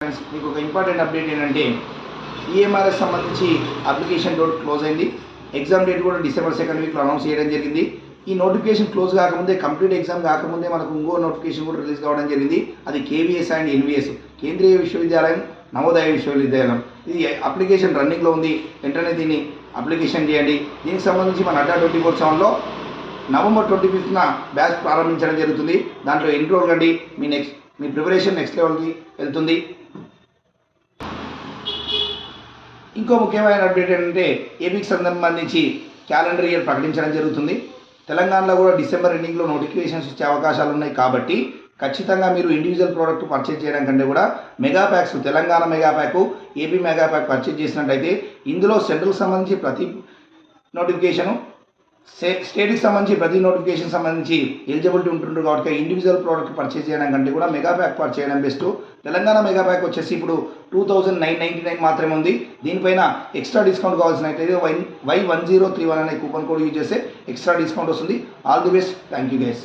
Friends, మీకు ఒక important update ఏంటంటే ఈఎంఆర్ఎస్ సంబంధించి అప్లికేషన్ డోర్ క్లోజ్ అయింది. ఎగ్జామ్ డేట్ కూడా December 2nd వీక్లో అనౌన్స్ చేయడం జరిగింది. ఈ నోటిఫికేషన్ క్లోజ్ కాకముందే, కంప్లీట్ ఎగ్జామ్ కాకముందే మనకు ఇంకో నోటిఫికేషన్ కూడా రిలీజ్ కావడం జరిగింది. అది KVS అండ్ NVS, కేంద్రీయ విశ్వవిద్యాలయం, నవోదయ విశ్వవిద్యాలయం. ఇది అప్లికేషన్ రన్నింగ్లో ఉంది. వెంటనే దీన్ని అప్లికేషన్ చేయండి. దీనికి సంబంధించి మన అడ్డా 24/7లో November 25th బ్యాచ్ ప్రారంభించడం జరుగుతుంది. దాంట్లో ఎన్రోల్ కండి. మీ ప్రిపరేషన్ నెక్స్ట్ లెవెల్కి వెళ్తుంది. ఇంకో ముఖ్యమైన అప్డేట్ ఏంటంటే ఏపీకి సంబంధించి క్యాలెండర్ ఇయర్ ప్రకటించడం జరుగుతుంది. తెలంగాణలో కూడా December ఎండింగ్లో నోటిఫికేషన్స్ వచ్చే అవకాశాలు ఉన్నాయి. కాబట్టి ఖచ్చితంగా మీరు ఇండివిజువల్ ప్రోడక్ట్ పర్చేజ్ చేయడం కంటే కూడా mega packs, Telangana mega pack, AP mega pack purchase చేసినట్టయితే ఇందులో సెంట్రల్కి సంబంధించి ప్రతి నోటిఫికేషను, స్టేట్కి సంబంధించి ప్రతి నోటిఫికేషన్ సంబంధించి ఎలిజిబిలిటీ ఉంటుండ్రు. కాబట్టి ఇండివిజువల్ ప్రోడక్ట్ పర్చేజ్ చేయడం కంటే కూడా మెగా ప్యాక్ పర్చేజ్ చేయడం బెస్ట్. తెలంగాణ మెగా ప్యాక్ వచ్చేసి ఇప్పుడు 2999 మాత్రమే ఉంది. దీనిపైన ఎక్స్ట్రా డిస్కౌంట్ కావాల్సినట్లయితే Y1031 అనే కూపన్ కోడ్ యూజ్ చేస్తే ఎక్స్ట్రా డిస్కౌంట్ వస్తుంది. All the best. Thank you guys.